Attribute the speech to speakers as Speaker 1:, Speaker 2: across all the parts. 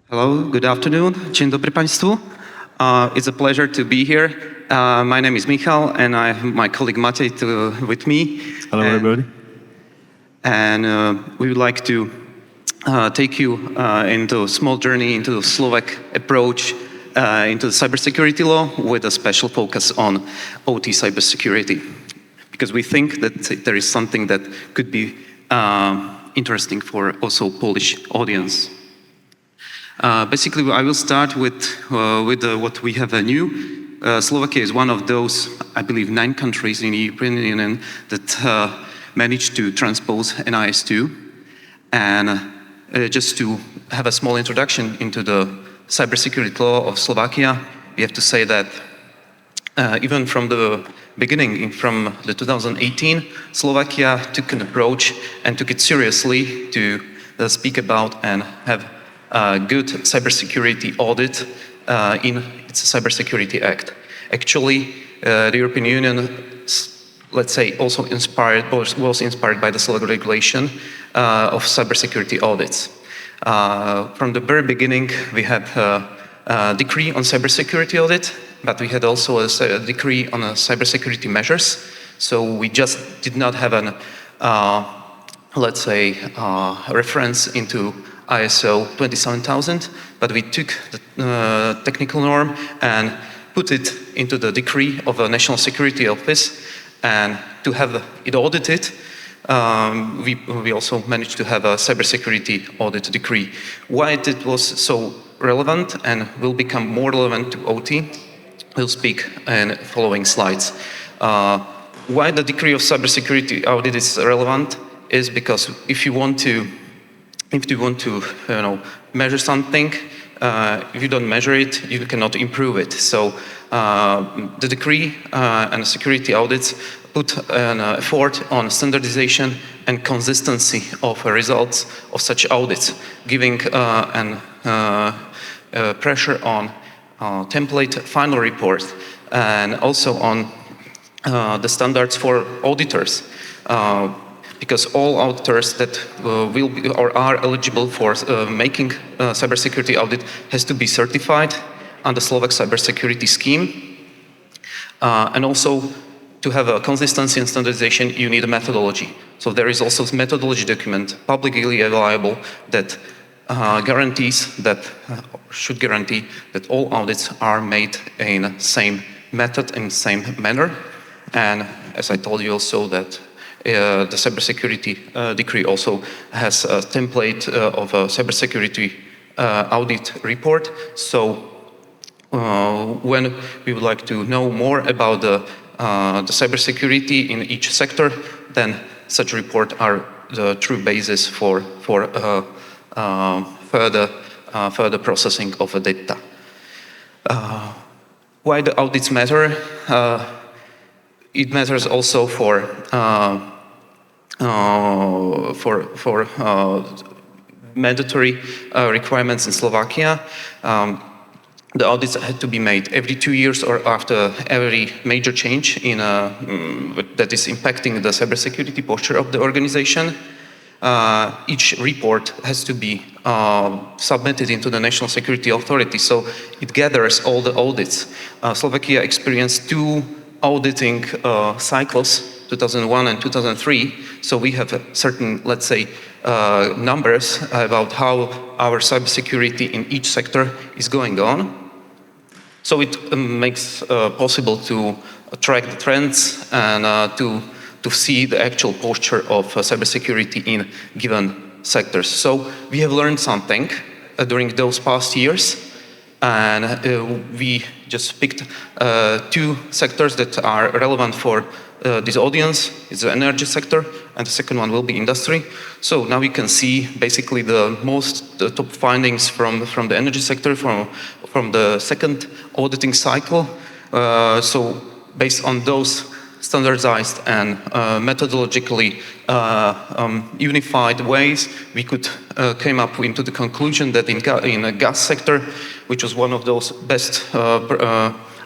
Speaker 1: Hello, good afternoon. Dzień dobry Państwu. It's a pleasure to be here. My name is Michal, and I have my colleague Matej with me.
Speaker 2: Hello, everybody.
Speaker 1: And we would like to take you into a small journey into the Slovak approach into the cybersecurity law with a special focus on OT cybersecurity. Because we think that there is something that could be interesting for also Polish audience. Basically, I will start with what we have new. Slovakia is one of those, I believe, 9 countries in the European Union that managed to transpose NIS2. And just to have a small introduction into the cybersecurity law of Slovakia, we have to say that even from the beginning, from the 2018, Slovakia took an approach and took it seriously to speak about and have a good cybersecurity audit in its Cybersecurity Act. Actually, the European Union, let's say, also was inspired by the Slovak regulation of cybersecurity audits. From the very beginning, we had a decree on cybersecurity audit, but we had also a decree on cybersecurity measures. So we just did not have an, let's say, reference into ISO 27000, but we took the technical norm and put it into the decree of the National Security Office, and to have it audited, we also managed to have a cybersecurity audit decree. Why it was so relevant and will become more relevant to OT, we'll speak in following slides. Why the decree of cybersecurity audit is relevant is because if you want to measure something, if you don't measure it, you cannot improve it. So the decree and security audits put an effort on standardization and consistency of results of such audits, giving pressure on template final report and also on the standards for auditors. Because all auditors that will be or are eligible for making cybersecurity audit has to be certified on the Slovak cybersecurity scheme. And also, to have a consistency and standardization, you need a methodology. So there is also a methodology document publicly available that should guarantee that all audits are made in same method and same manner. And as I told you also that the cybersecurity decree also has a template of a cybersecurity audit report. So when we would like to know more about the cybersecurity in each sector, then such reports are the true basis for further processing of the data. Why the audits matter? It matters also for mandatory requirements in Slovakia. The audits had to be made every 2 years or after every major change that is impacting the cybersecurity posture of the organization. Each report has to be submitted into the National Security Authority, so it gathers all the audits. Slovakia experienced 2 auditing cycles, 2001 and 2003, so we have certain, let's say, numbers about how our cybersecurity in each sector is going on. So it makes possible to track the trends and to see the actual posture of cybersecurity in given sectors. So we have learned something during those past years, and we just picked 2 sectors that are relevant for this audience. It's the energy sector, and the second one will be industry. So now we can see basically the top findings from the energy sector from the second auditing cycle. So based on those standardized and methodologically unified ways, we could came up into the conclusion that in the gas sector, which was one of those best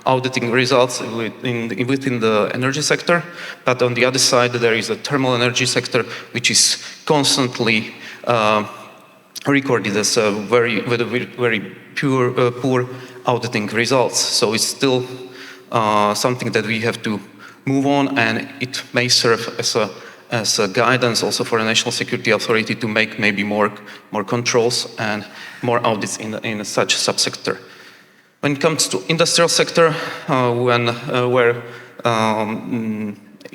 Speaker 1: auditing results within the energy sector, but on the other side there is a thermal energy sector which is constantly recorded as very poor auditing results. So it's still something that we have to move on, and it may serve as a guidance also for the National Security Authority to make maybe more controls and more audits in such subsector. When it comes to industrial sector, where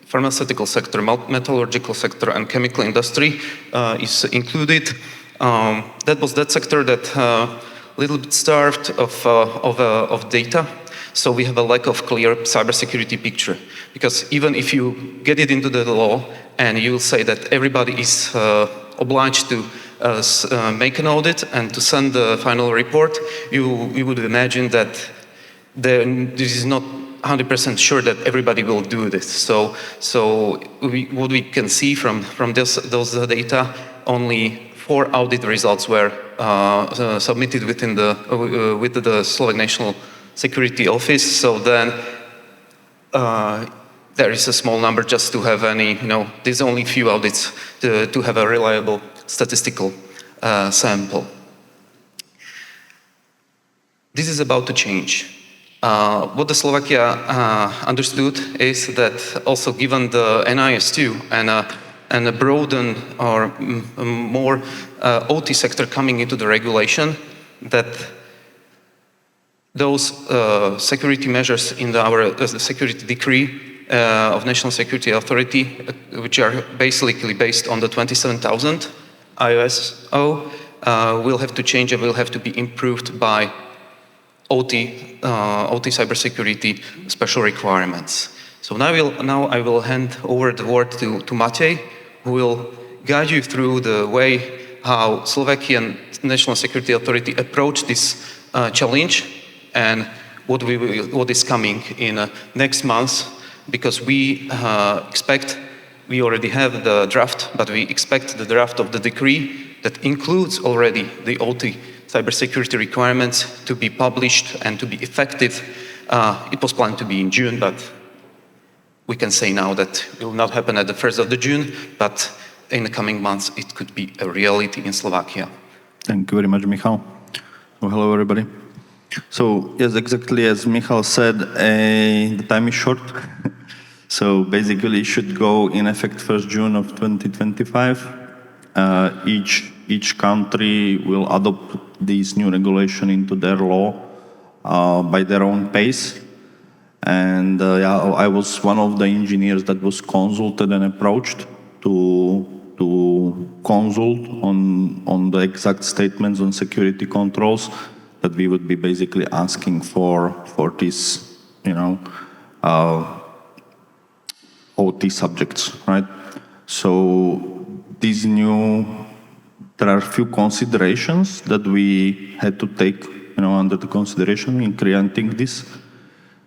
Speaker 1: pharmaceutical sector, metallurgical sector, and chemical industry is included, that was that sector that little bit starved of data. So we have a lack of clear cybersecurity picture, because even if you get it into the law and you will say that everybody is obliged to make an audit and to send the final report, you would imagine that this is not 100% sure that everybody will do this. So what we can see from those data, only 4 audit results were submitted with the Slovak National Security Office. So then there is a small number just to have any, there's only few audits to have a reliable statistical sample. This is about to change. What the Slovakia understood is that also given the NIS2 and a broaden or more OT sector coming into the regulation, that those security measures in our security decree of National Security Authority, which are basically based on the 27,000 ISO, will have to change and will have to be improved by OT cybersecurity special requirements. So now I will hand over the word to Matej, who will guide you through the way how Slovakian National Security Authority approached this challenge and what is coming in next month, because we already have the draft, but we expect the draft of the decree that includes already the OT cybersecurity requirements to be published and to be effective. It was planned to be in June, but we can say now that it will not happen at the 1st of June, but in the coming months it could be a reality in Slovakia.
Speaker 2: Thank you very much, Michal. Well, hello, everybody. So, yes, exactly as Michal said, the time is short. So basically it should go in effect 1st June of 2025. Each country will adopt this new regulation into their law by their own pace. And I was one of the engineers that was consulted and approached to consult on the exact statements on security controls that we would be basically asking for this, OT subjects, right? So there are a few considerations that we had to take, under the consideration in creating this.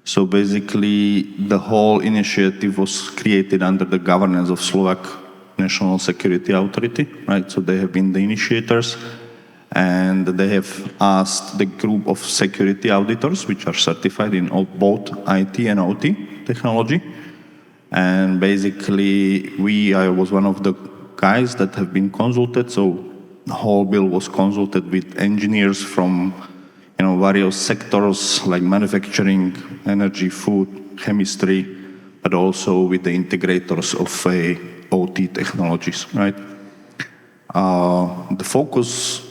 Speaker 2: So basically, the whole initiative was created under the governance of Slovak National Security Authority, right? So they have been the initiators, and they have asked the group of security auditors, which are certified in both IT and OT technology. And basically, I was one of the guys that have been consulted. So the whole bill was consulted with engineers from, various sectors like manufacturing, energy, food, chemistry, but also with the integrators of OT technologies, right? The focus,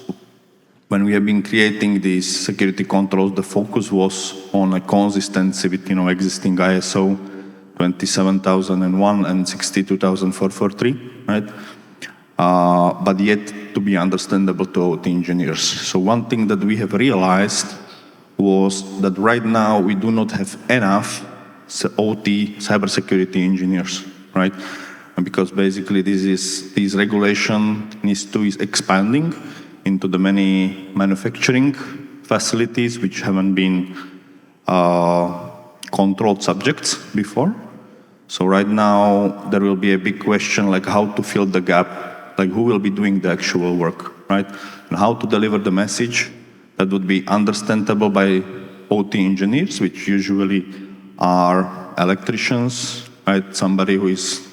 Speaker 2: when we have been creating these security controls, the focus was on a consistency with, existing ISO 27001 and 62443, right? But yet to be understandable to OT engineers. So one thing that we have realized was that right now we do not have enough OT cybersecurity engineers, right? And because basically this regulation is expanding into the many manufacturing facilities which haven't been controlled subjects before. So right now there will be a big question like how to fill the gap, like who will be doing the actual work, right? And how to deliver the message that would be understandable by OT engineers, which usually are electricians, right? Somebody who is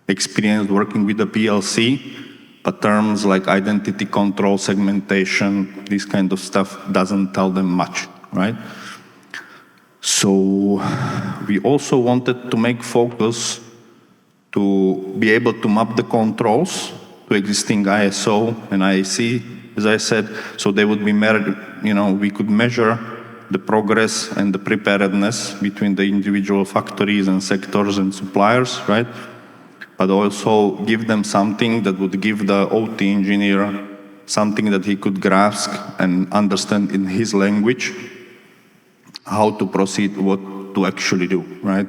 Speaker 2: experienced working with the PLC, but terms like identity control, segmentation, this kind of stuff doesn't tell them much, right? So we also wanted to make focus to be able to map the controls to existing ISO and IEC, as I said, so they would be measured, we could measure the progress and the preparedness between the individual factories and sectors and suppliers, right? But also give them something that would give the OT engineer something that he could grasp and understand in his language how to proceed, what to actually do, right?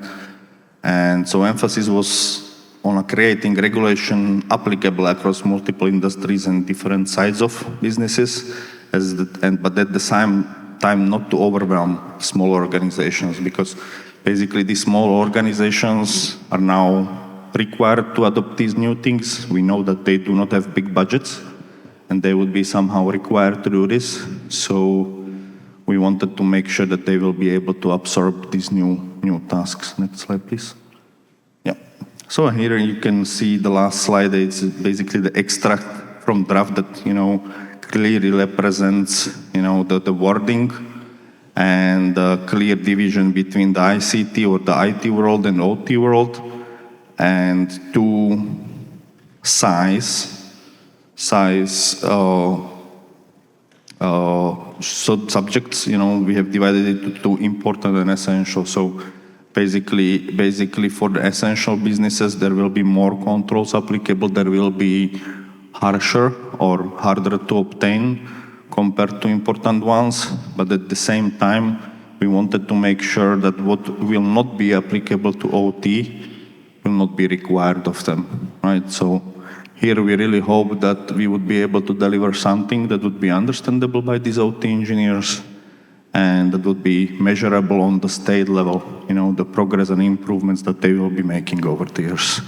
Speaker 2: And so emphasis was on creating regulation applicable across multiple industries and different sides of businesses, but at the same time not to overwhelm small organizations, because basically these small organizations are now required to adopt these new things. We know that they do not have big budgets and they would be somehow required to do this. So we wanted to make sure that they will be able to absorb these new tasks. Next slide, please. Yeah. So here you can see the last slide. It's basically the extract from draft that, clearly represents, the wording and the clear division between the ICT or the IT world and OT world, and two subjects. We have divided it into two: important and essential. So basically for the essential businesses, there will be more controls applicable. There will be harsher or harder to obtain compared to important ones. But at the same time, we wanted to make sure that what will not be applicable to OT will not be required of them, right? So here we really hope that we would be able to deliver something that would be understandable by these OT engineers and that would be measurable on the state level, the progress and improvements that they will be making over the years.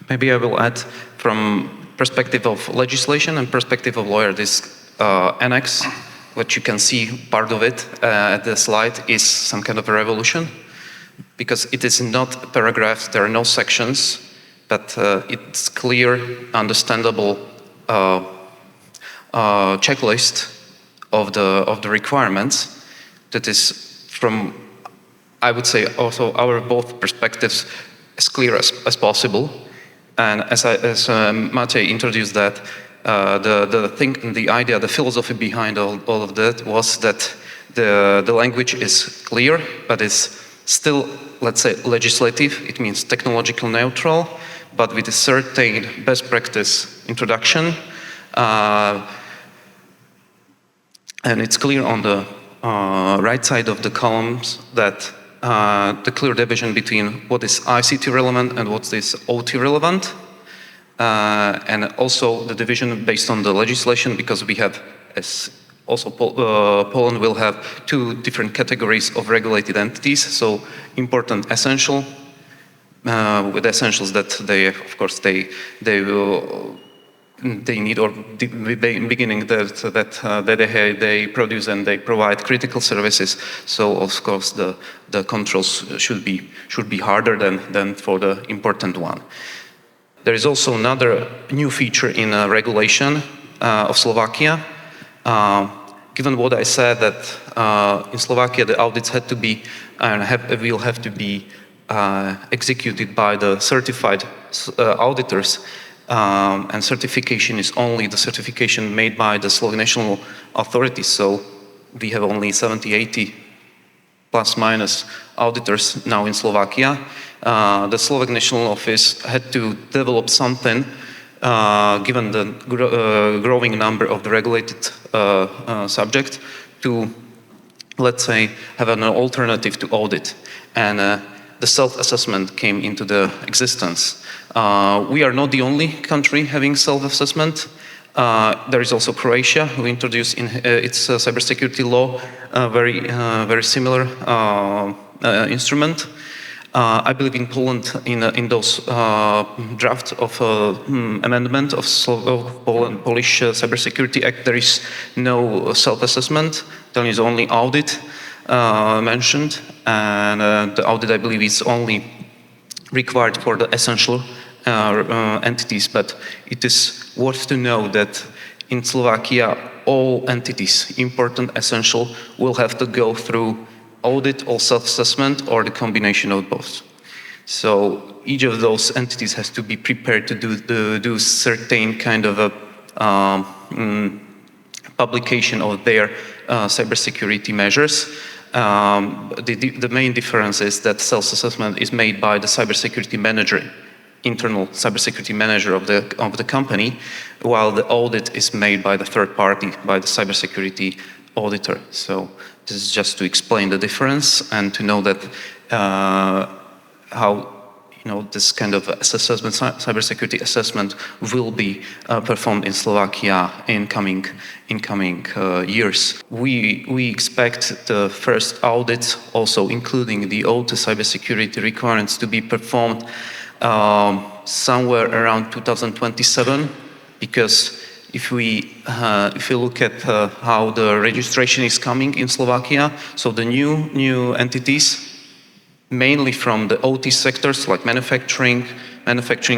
Speaker 1: Maybe I will add from perspective of legislation and perspective of lawyer, this annex, what you can see part of it at the slide is some kind of a revolution, because it is not paragraphs, there are no sections, but it's clear, understandable checklist of the requirements that is from, I would say, also our both perspectives as clear as possible. And as Matej introduced that, the idea, the philosophy behind all of that was that the language is clear, but it's still, let's say, legislative. It means technological neutral, but with a certain best practice introduction. And it's clear on the right side of the columns that the clear division between what is ICT relevant and what is OT relevant. And also the division based on the legislation, because we have, as also Poland will have two different categories of regulated entities. So important, essential, with essentials that they, of course, they need, or in beginning that they produce and they provide critical services. So of course the controls should be harder than for the important one. There is also another new feature in regulation of Slovakia. Given what I said, that in Slovakia the audits had to be and will have to be executed by the certified auditors, and certification is only the certification made by the Slovak national authorities. So we have only 70, 80 plus minus auditors now in Slovakia. The Slovak National Office had to develop something, given the growing number of the regulated subjects, to, let's say, have an alternative to audit. And the self-assessment came into the existence. We are not the only country having self-assessment. There is also Croatia, who introduced in its cybersecurity law a very similar instrument. I believe in Poland, in those drafts of amendment of Polish Cybersecurity Act, there is no self-assessment. There is only audit mentioned, and the audit, I believe, is only required for the essential entities, but it is worth to know that in Slovakia, all entities, important, essential, will have to go through audit or self-assessment or the combination of both. So each of those entities has to be prepared to do certain kind of a publication of their cybersecurity measures. The main difference is that self-assessment is made by the cybersecurity manager, internal cybersecurity manager of the company, while the audit is made by the third party, by the cybersecurity auditor. So this is just to explain the difference and to know that how this kind of assessment, cybersecurity assessment, will be performed in Slovakia in coming years. We expect the first audits, also including the OT cybersecurity requirements, to be performed somewhere around 2027, because if we look at how the registration is coming in Slovakia, so the new entities, mainly from the OT sectors like manufacturing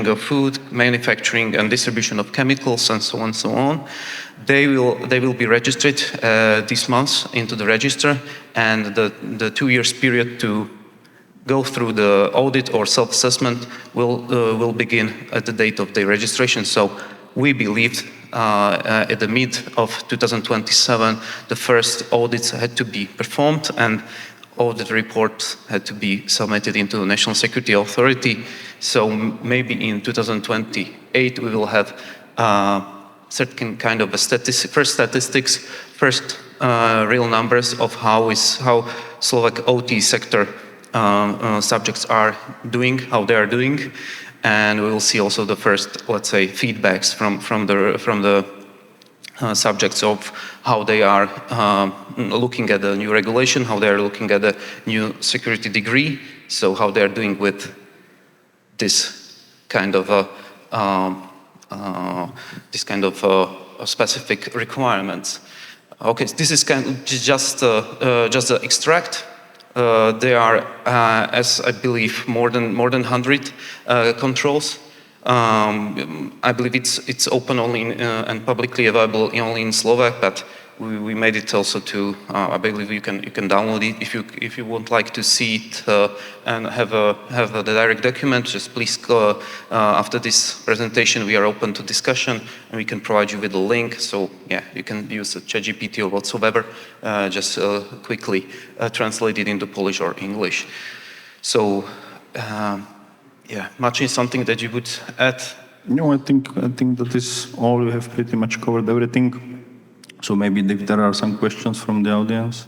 Speaker 1: of food, manufacturing and distribution of chemicals, and so on, they will be registered this month into the register, and the 2 years period to go through the audit or self-assessment will begin at the date of the registration. So we believed at the mid of 2027 the first audits had to be performed, and audit reports had to be submitted into the National Security Authority. So maybe in 2028 we will have certain kind of first statistics, first real numbers of how Slovak OT sector subjects are doing, how they are doing, and we will see also the first, let's say, feedbacks from the subjects of how they are looking at the new regulation, how they are looking at the new security degree, so how they are doing with this kind of specific requirements. Okay, this is just the extract. There are, as I believe, more than 100 controls. I believe it's open only and publicly available only in Slovak, but we made it also to. I believe you can download it if you would like to see it and have the direct document. Just please after this presentation we are open to discussion and we can provide you with a link. So yeah, you can use the ChatGPT or whatsoever. Just quickly translate it into Polish or English. So. Yeah, Maciej, something that you would add?
Speaker 2: No, I think that is all. We have pretty much covered everything. So maybe if there are some questions from the audience.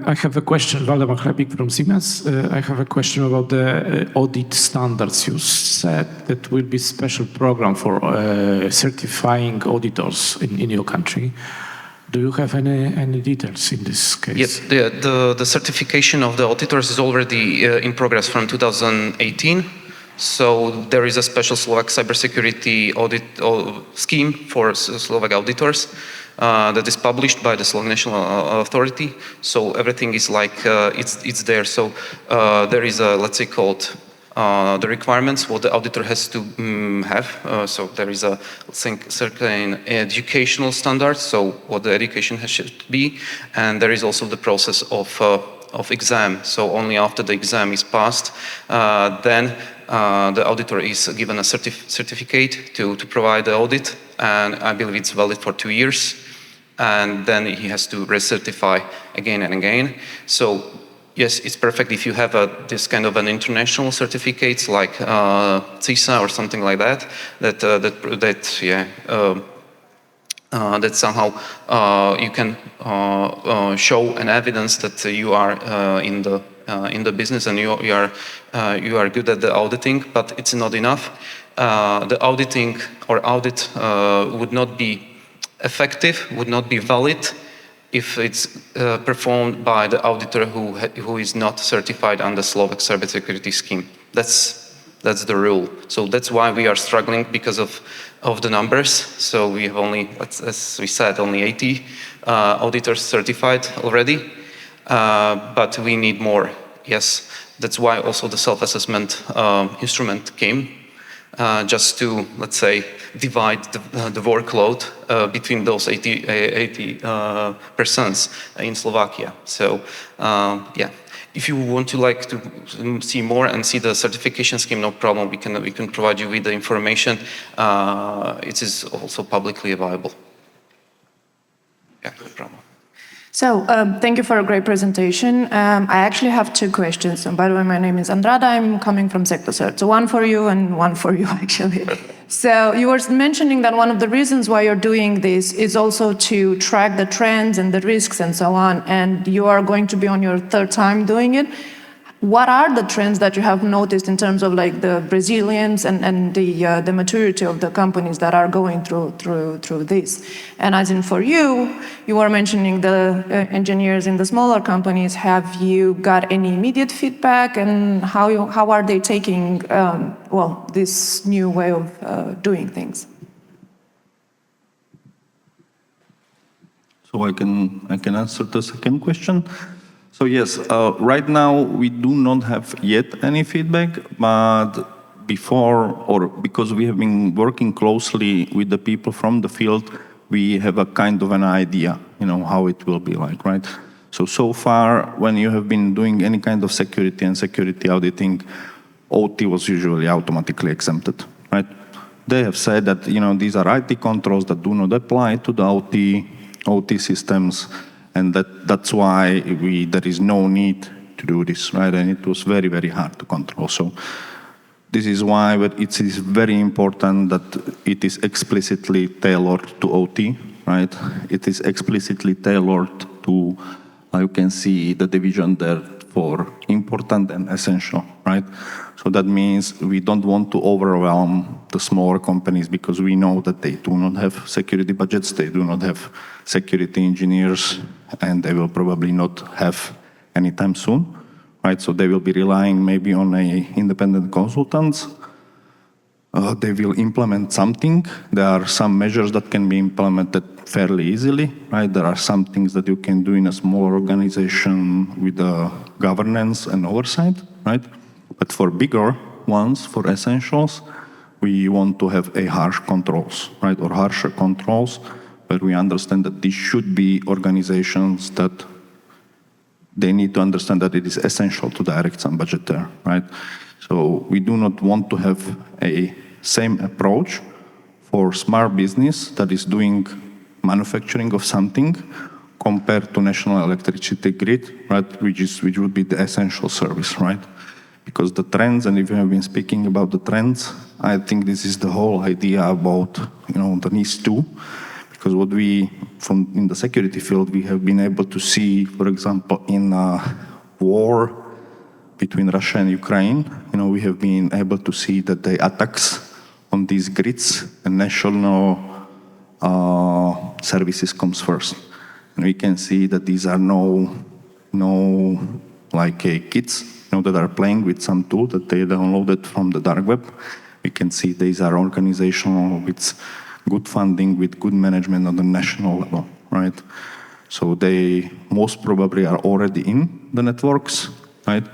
Speaker 3: I have a question, Waldemar Chlebik from Siemens. I have a question about the audit standards. You said that will be special program for certifying auditors in your country. Do you have any details in this case?
Speaker 1: Yes, the certification of the auditors is already in progress from 2018. So there is a special Slovak cybersecurity audit scheme for Slovak auditors. That is published by the Slovak National Authority. So everything is like it's there. So there is a, let's say, called the requirements what the auditor has to have. So there is a certain educational standards. So what the education should be, and there is also the process of exam. So only after the exam is passed, then the auditor is given a certificate to provide the audit, and I believe it's valid for 2 years. And then he has to recertify again and again. So yes, it's perfect if you have this kind of an international certificates like CISA or something like that. That somehow you can show an evidence that you are in the business and you are good at the auditing. But it's not enough. The auditing or audit would not be effective, would not be valid if it's performed by the auditor who is not certified under Slovak cybersecurity scheme. That's That's the rule. So that's why we are struggling because of the numbers. So we have only, as we said, only 80 auditors certified already, but we need more. Yes, that's why also the self-assessment instrument came, just to, let's say, divide the workload between those 80 persons in Slovakia. So, yeah. If you want to see more and see the certification scheme, no problem. We can provide you with the information. It is also publicly available. Yeah, no problem.
Speaker 4: So, thank you for a great presentation. I actually have two questions. And by the way, my name is Andrada. I'm coming from CTTF. So one for you and one for you, actually. So you were mentioning that one of the reasons why you're doing this is also to track the trends and the risks and so on. And you are going to be on your third time doing it. What are the trends that you have noticed in terms of like the resilience and the maturity of the companies that are going through this? And as in for you, you were mentioning the engineers in the smaller companies. Have you got any immediate feedback, and how are they taking this new way of doing things?
Speaker 2: So I can answer the second question. So yes, right now we do not have yet any feedback, but because we have been working closely with the people from the field, we have a kind of an idea, how it will be like, right? So far, when you have been doing any kind of security and security auditing, OT was usually automatically exempted, right? They have said that, these are IT controls that do not apply to the OT systems, and that's why there is no need to do this, right? And it was very, very hard to control. So this is why it is very important that it is explicitly tailored to OT, right? It is explicitly tailored to, you can see the division there for important and essential, right? So that means we don't want to overwhelm the smaller companies, because we know that they do not have security budgets, they do not have security engineers, and they will probably not have anytime soon, right? So they will be relying maybe on independent consultants. They will implement something. There are some measures that can be implemented fairly easily, right? There are some things that you can do in a smaller organization with the governance and oversight, right? But for bigger ones, for essentials, we want to have harsh controls, right? Or harsher controls, where we understand that these should be organizations that they need to understand that it is essential to direct some budget there, right? So we do not want to have a same approach for smart business that is doing manufacturing of something compared to national electricity grid, right? Which would be the essential service, right? Because the trends, and if you have been speaking about the trends, I think this is the whole idea about, the NIS2. Because what in the security field, we have been able to see, for example, in a war between Russia and Ukraine, we have been able to see that the attacks on these grids and national services comes first. And we can see that these are kids, that are playing with some tool that they downloaded from the dark web. We can see these are organizational with good funding, with good management on the national level, right? So they most probably are already in the networks, right?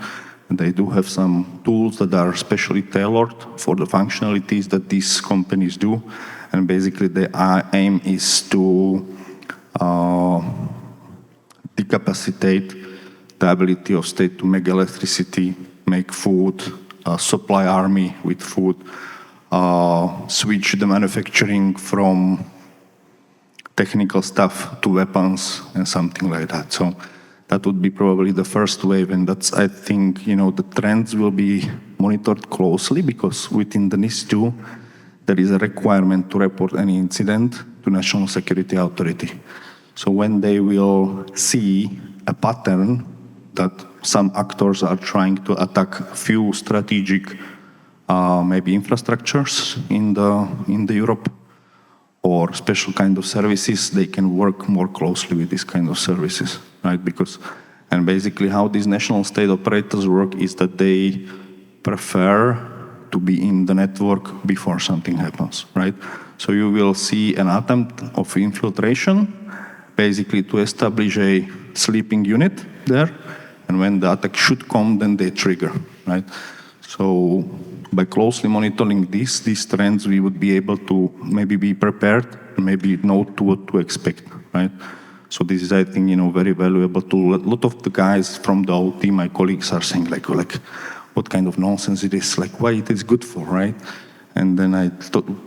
Speaker 2: And they do have some tools that are specially tailored for the functionalities that these companies do. And basically the aim is to decapacitate the ability of state to make electricity, make food, supply army with food, switch the manufacturing from technical stuff to weapons and something like that. So that would be probably the first wave, and that's, I think, the trends will be monitored closely, because within the NIS2, there is a requirement to report any incident to National Security Authority. So when they will see a pattern that some actors are trying to attack few strategic maybe infrastructures in the Europe or special kind of services, they can work more closely with this kind of services, right? And basically how these national state operators work is that they prefer to be in the network before something happens, right? So you will see an attempt of infiltration, basically to establish a sleeping unit there, and when the attack should come, then they trigger, right? So by closely monitoring these trends, we would be able to maybe be prepared and maybe know what to expect, right? So this is, I think, very valuable tool. A lot of the guys from the OT, my colleagues, are saying like what kind of nonsense it is, like why it is good for, right? And then I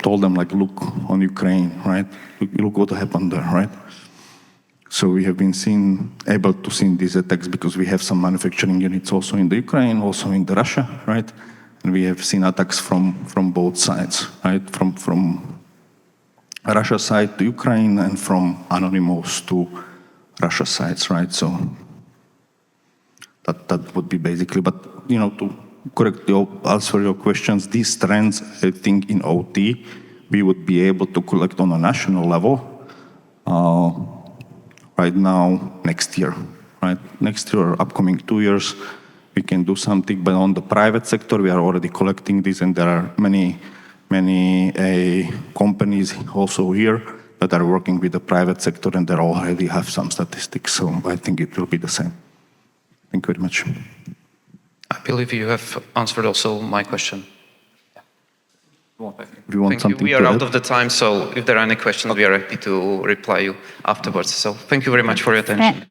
Speaker 2: told them, like, look on Ukraine, right? Look what happened there, right? So we have been able to see these attacks because we have some manufacturing units also in the Ukraine, also in the Russia, right? And we have seen attacks from both sides, right? From Russia side to Ukraine and from Anonymous to Russia sides, right? So that would be basically, but to correctly answer your questions, these trends, I think in OT, we would be able to collect on a national level right now, next year, right? Next year, upcoming 2 years, we can do something, but on the private sector, we are already collecting this, and there are many companies also here that are working with the private sector, and they already have some statistics, so I think it will be the same. Thank you very much.
Speaker 1: I believe you have answered also my question.
Speaker 2: If you want
Speaker 1: Thank you.
Speaker 2: something
Speaker 1: We are
Speaker 2: to
Speaker 1: out
Speaker 2: add?
Speaker 1: of the time, so if there are any questions, we are happy to reply you afterwards. So thank you very much for your attention.